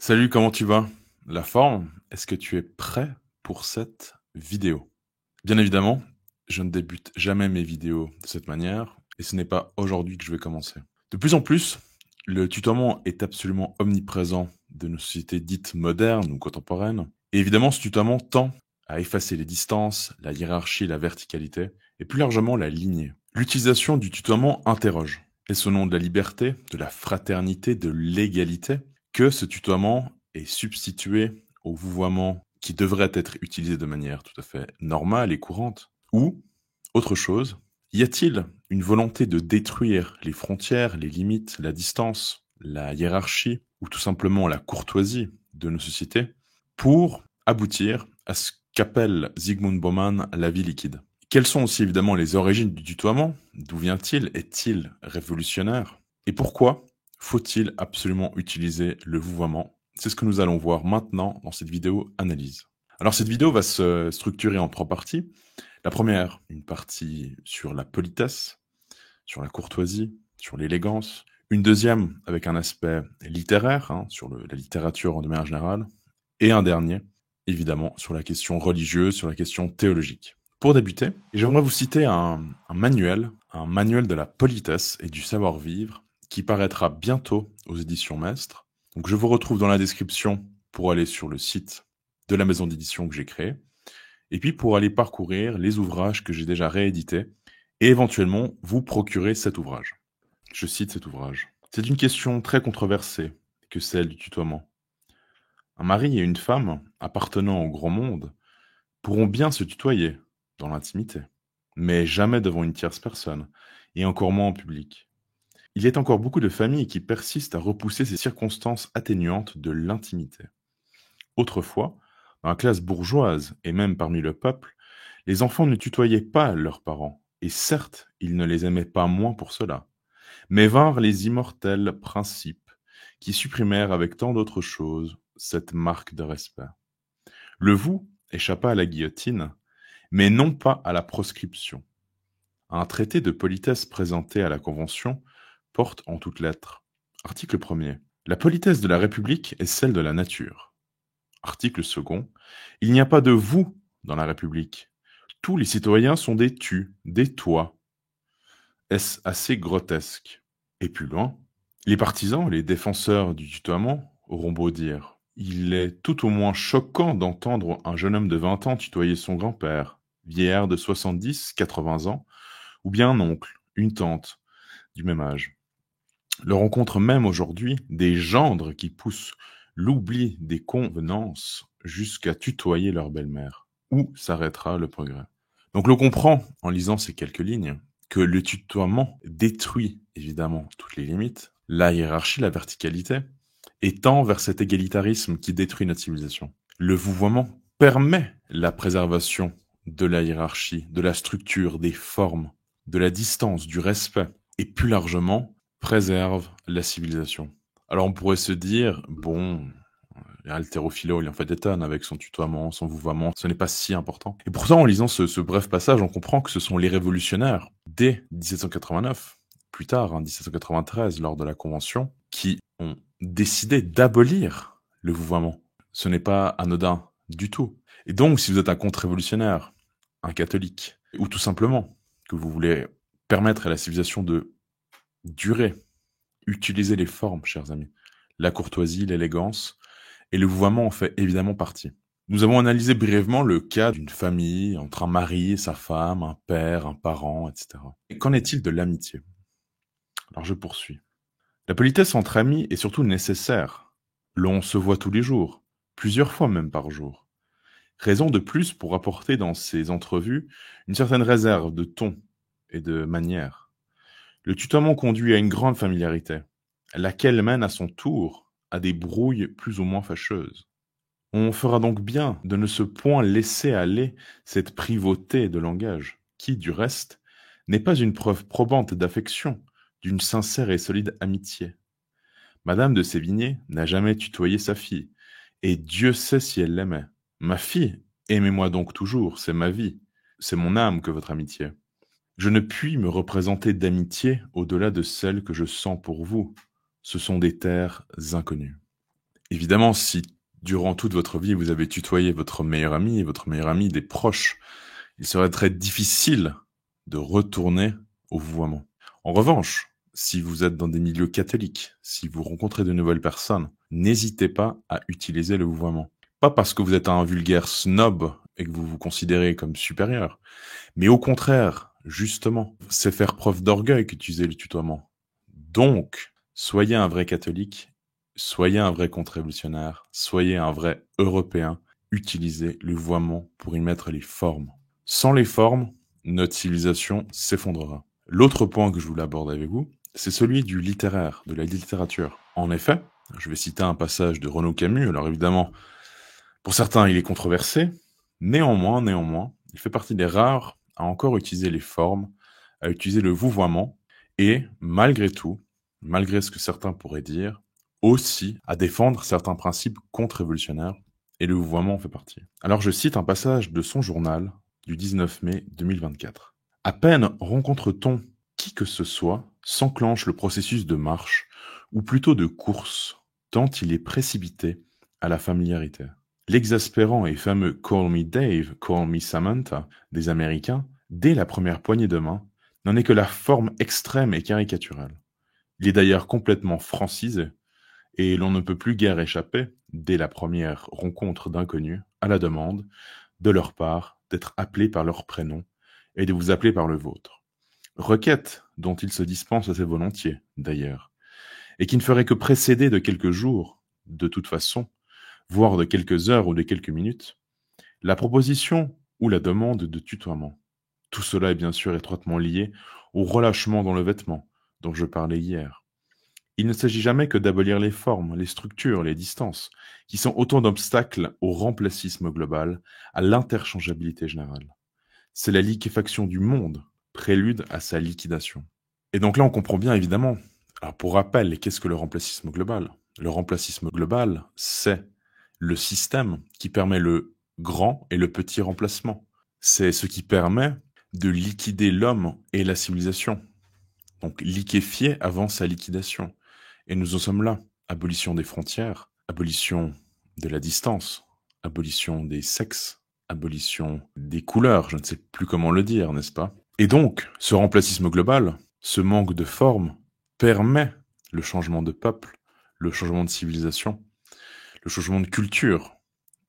Salut, comment tu vas? La forme? Est-ce que tu es prêt pour cette vidéo? Bien évidemment, je ne débute jamais mes vidéos de cette manière et ce n'est pas aujourd'hui que je vais commencer. De plus en plus, le tutoiement est absolument omniprésent de nos sociétés dites modernes ou contemporaines. Et évidemment, ce tutoiement tend à effacer les distances, la hiérarchie, la verticalité et plus largement la lignée. L'utilisation du tutoiement interroge. Est-ce au nom de la liberté, de la fraternité, de l'égalité que ce tutoiement est substitué au vouvoiement qui devrait être utilisé de manière tout à fait normale et courante? Ou, autre chose, y a-t-il une volonté de détruire les frontières, les limites, la distance, la hiérarchie ou tout simplement la courtoisie de nos sociétés pour aboutir à ce qu'appelle Zygmunt Bauman la vie liquide? Quelles sont aussi évidemment les origines du tutoiement? D'où vient-il? Est-il révolutionnaire? Et pourquoi faut-il absolument utiliser le vouvoiement? C'est ce que nous allons voir maintenant dans cette vidéo analyse. Alors cette vidéo va se structurer en 3 parties. La première, une partie sur la politesse, sur la courtoisie, sur l'élégance. Une deuxième avec un aspect littéraire, hein, sur la littérature de manière générale. Et un dernier, évidemment, sur la question religieuse, sur la question théologique. Pour débuter, j'aimerais vous citer un manuel de la politesse et du savoir-vivre qui paraîtra bientôt aux éditions Maistre. Donc je vous retrouve dans la description pour aller sur le site de la maison d'édition que j'ai créée, et puis pour aller parcourir les ouvrages que j'ai déjà réédités, et éventuellement vous procurer cet ouvrage. Je cite cet ouvrage. C'est une question très controversée que celle du tutoiement. Un mari et une femme, appartenant au grand monde, pourront bien se tutoyer, dans l'intimité, mais jamais devant une tierce personne, et encore moins en public. Il y a encore beaucoup de familles qui persistent à repousser ces circonstances atténuantes de l'intimité. Autrefois, dans la classe bourgeoise et même parmi le peuple, les enfants ne tutoyaient pas leurs parents, et certes, ils ne les aimaient pas moins pour cela. Mais vinrent les immortels principes qui supprimèrent avec tant d'autres choses cette marque de respect. Le vous échappa à la guillotine, mais non pas à la proscription. Un traité de politesse présenté à la Convention porte en toutes lettres. Article 1er. La politesse de la République est celle de la nature. Article 2. Il n'y a pas de vous dans la République. Tous les citoyens sont des tu, des toi. Est-ce assez grotesque? Et plus loin, les partisans, les défenseurs du tutoiement auront beau dire: il est tout au moins choquant d'entendre un jeune homme de 20 ans tutoyer son grand-père, vieillard de 70, 80 ans, ou bien un oncle, une tante du même âge. Le rencontre même aujourd'hui des gendres qui poussent l'oubli des convenances jusqu'à tutoyer leur belle-mère. Où s'arrêtera le progrès? Donc l'on comprend, en lisant ces quelques lignes, que le tutoiement détruit évidemment toutes les limites, la hiérarchie, la verticalité, et tend vers cet égalitarisme qui détruit notre civilisation. Le vouvoiement permet la préservation de la hiérarchie, de la structure, des formes, de la distance, du respect, et plus largement, préserve la civilisation. Alors on pourrait se dire, bon, l'haltérophilo, il en fait des tonnes avec son tutoiement, son vouvoiement, ce n'est pas si important. Et pourtant, en lisant ce bref passage, on comprend que ce sont les révolutionnaires, dès 1789, plus tard, en 1793, lors de la Convention, qui ont décidé d'abolir le vouvoiement. Ce n'est pas anodin du tout. Et donc, si vous êtes un contre-révolutionnaire, un catholique, ou tout simplement que vous voulez permettre à la civilisation de durer, utilisez les formes, chers amis. La courtoisie, l'élégance, et le vouvoiement en fait évidemment partie. Nous avons analysé brièvement le cas d'une famille entre un mari et sa femme, un père, un parent, etc. Et qu'en est-il de l'amitié? Alors je poursuis. La politesse entre amis est surtout nécessaire. L'on se voit tous les jours, plusieurs fois même par jour. Raison de plus pour apporter dans ces entrevues une certaine réserve de ton et de manière. Le tutoiement conduit à une grande familiarité, laquelle mène à son tour à des brouilles plus ou moins fâcheuses. On fera donc bien de ne se point laisser aller cette privauté de langage, qui, du reste, n'est pas une preuve probante d'affection, d'une sincère et solide amitié. Madame de Sévigné n'a jamais tutoyé sa fille, et Dieu sait si elle l'aimait. Ma fille, aimez-moi donc toujours, c'est ma vie, c'est mon âme que votre amitié. Je ne puis me représenter d'amitié au-delà de celle que je sens pour vous. Ce sont des terres inconnues. Évidemment, si durant toute votre vie, vous avez tutoyé votre meilleur ami et votre meilleur ami des proches, il serait très difficile de retourner au vouvoiement. En revanche, si vous êtes dans des milieux catholiques, si vous rencontrez de nouvelles personnes, n'hésitez pas à utiliser le vouvoiement. Pas parce que vous êtes un vulgaire snob et que vous vous considérez comme supérieur, mais au contraire, justement, c'est faire preuve d'orgueil qu'utiliser le tutoiement. Donc, soyez un vrai catholique, soyez un vrai contre-révolutionnaire, soyez un vrai européen, utilisez le vouvoiement pour y mettre les formes. Sans les formes, notre civilisation s'effondrera. L'autre point que je voulais aborder avec vous, c'est celui du littéraire, de la littérature. En effet, je vais citer un passage de Renaud Camus. Alors évidemment, pour certains, il est controversé. Néanmoins, il fait partie des rares à encore utiliser les formes, à utiliser le vouvoiement, et malgré tout, malgré ce que certains pourraient dire, aussi à défendre certains principes contre-révolutionnaires, et le vouvoiement en fait partie. Alors je cite un passage de son journal du 19 mai 2024. À peine rencontre-t-on qui que ce soit, s'enclenche le processus de marche, ou plutôt de course, tant il est précipité à la familiarité. L'exaspérant et fameux Call Me Dave, Call Me Samantha des Américains, dès la première poignée de main, n'en est que la forme extrême et caricaturale. Il est d'ailleurs complètement francisé, et l'on ne peut plus guère échapper, dès la première rencontre d'inconnus, à la demande, de leur part, d'être appelé par leur prénom, et de vous appeler par le vôtre. Requête dont ils se dispensent assez volontiers, d'ailleurs, et qui ne ferait que précéder de quelques jours, de toute façon, voire de quelques heures ou de quelques minutes, la proposition ou la demande de tutoiement. Tout cela est bien sûr étroitement lié au relâchement dans le vêtement, dont je parlais hier. Il ne s'agit jamais que d'abolir les formes, les structures, les distances, qui sont autant d'obstacles au remplacisme global, à l'interchangeabilité générale. C'est la liquéfaction du monde, prélude à sa liquidation. Et donc là, on comprend bien évidemment. Alors pour rappel, qu'est-ce que le remplacisme global? Le remplacisme global, c'est le système qui permet le grand et le petit remplacement. C'est ce qui permet de liquider l'homme et la civilisation. Donc liquéfier avant sa liquidation. Et nous en sommes là. Abolition des frontières, abolition de la distance, abolition des sexes, abolition des couleurs, je ne sais plus comment le dire, n'est-ce pas? Et donc, ce remplacisme global, ce manque de forme, permet le changement de peuple, le changement de civilisation, le changement de culture.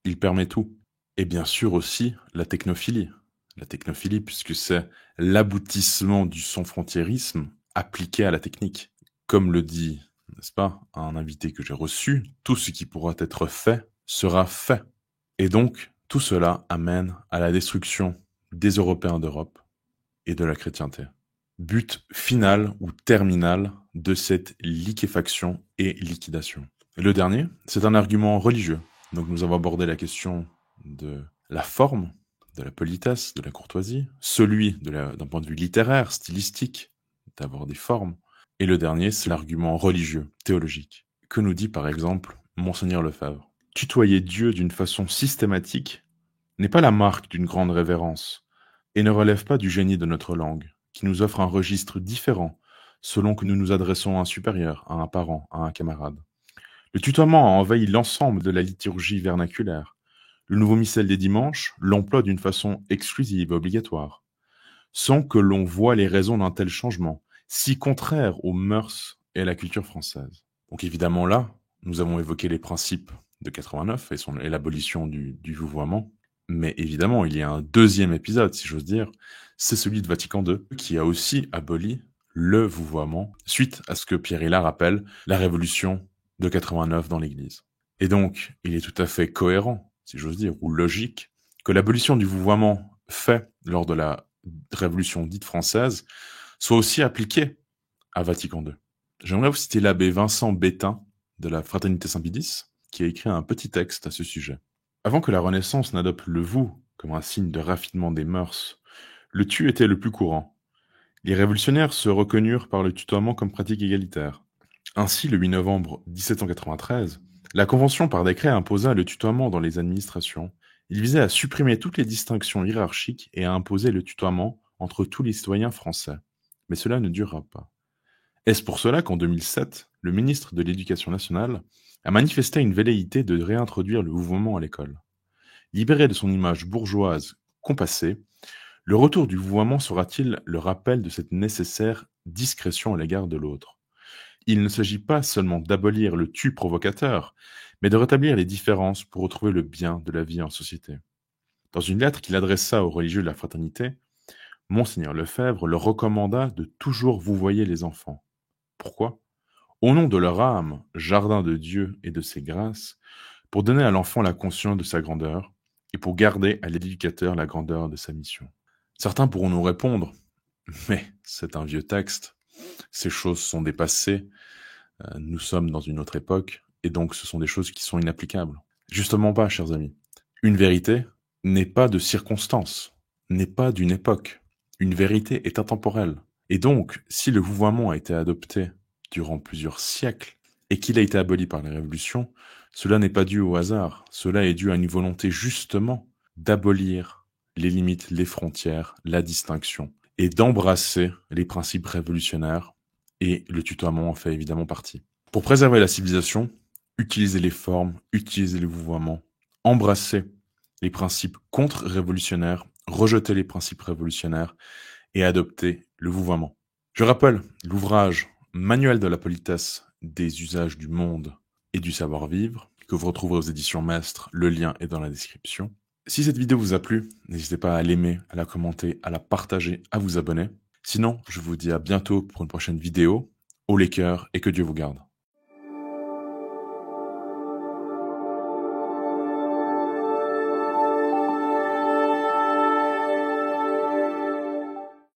Il permet tout. Et bien sûr aussi la technophilie. La technophilie, puisque c'est l'aboutissement du sans-frontiérisme appliqué à la technique. Comme le dit, n'est-ce pas, un invité que j'ai reçu, tout ce qui pourra être fait sera fait. Et donc, tout cela amène à la destruction des Européens d'Europe et de la chrétienté. But final ou terminal de cette liquéfaction et liquidation. Et le dernier, c'est un argument religieux. Donc nous avons abordé la question de la forme, de la politesse, de la courtoisie, celui d'un point de vue littéraire, stylistique, d'avoir des formes. Et le dernier, c'est l'argument religieux, théologique. Que nous dit par exemple Monseigneur Lefebvre? Tutoyer Dieu d'une façon systématique n'est pas la marque d'une grande révérence, et ne relève pas du génie de notre langue, qui nous offre un registre différent selon que nous nous adressons à un supérieur, à un parent, à un camarade. Le tutoiement a envahi l'ensemble de la liturgie vernaculaire. Le nouveau missel des dimanches l'emploie d'une façon exclusive et obligatoire, sans que l'on voie les raisons d'un tel changement, si contraire aux mœurs et à la culture française. Donc évidemment là, nous avons évoqué les principes de 89 et l'abolition du vouvoiement, mais évidemment il y a un deuxième épisode, si j'ose dire, c'est celui de Vatican II, qui a aussi aboli le vouvoiement, suite à ce que Pierre Hillard appelle la révolution de 89 dans l'Église. Et donc, il est tout à fait cohérent, si j'ose dire, ou logique, que l'abolition du vouvoiement fait lors de la Révolution dite française soit aussi appliquée à Vatican II. J'aimerais vous citer l'abbé Vincent Bétain de la Fraternité Saint-Pie X, qui a écrit un petit texte à ce sujet. Avant que la Renaissance n'adopte le vous comme un signe de raffinement des mœurs, le tu était le plus courant. Les révolutionnaires se reconnurent par le tutoiement comme pratique égalitaire. Ainsi, le 8 novembre 1793, la Convention par décret imposa le tutoiement dans les administrations. Il visait à supprimer toutes les distinctions hiérarchiques et à imposer le tutoiement entre tous les citoyens français. Mais cela ne durera pas. Est-ce pour cela qu'en 2007, le ministre de l'Éducation nationale a manifesté une velléité de réintroduire le vouvoiement à l'école? Libéré de son image bourgeoise compassée, le retour du vouvoiement sera-t-il le rappel de cette nécessaire discrétion à l'égard de l'autre? Il ne s'agit pas seulement d'abolir le tu provocateur, mais de rétablir les différences pour retrouver le bien de la vie en société. Dans une lettre qu'il adressa aux religieux de la fraternité, Monseigneur Lefebvre leur recommanda de toujours vouvoyer les enfants. Pourquoi? Au nom de leur âme, jardin de Dieu et de ses grâces, pour donner à l'enfant la conscience de sa grandeur, et pour garder à l'éducateur la grandeur de sa mission. Certains pourront nous répondre, mais c'est un vieux texte, ces choses sont dépassées, nous sommes dans une autre époque, et donc ce sont des choses qui sont inapplicables. Justement pas, chers amis. Une vérité n'est pas de circonstance, n'est pas d'une époque. Une vérité est intemporelle. Et donc, si le vouvoiement a été adopté durant plusieurs siècles, et qu'il a été aboli par la Révolution, cela n'est pas dû au hasard, cela est dû à une volonté justement d'abolir les limites, les frontières, la distinction, et d'embrasser les principes révolutionnaires, et le tutoiement en fait évidemment partie. Pour préserver la civilisation, utilisez les formes, utilisez le vouvoiement, embrassez les principes contre-révolutionnaires, rejetez les principes révolutionnaires et adoptez le vouvoiement. Je rappelle l'ouvrage Manuel de la politesse des usages du monde et du savoir-vivre que vous retrouverez aux éditions Maistre, le lien est dans la description. Si cette vidéo vous a plu, n'hésitez pas à l'aimer, à la commenter, à la partager, à vous abonner. Sinon, je vous dis à bientôt pour une prochaine vidéo. Haut les cœurs et que Dieu vous garde.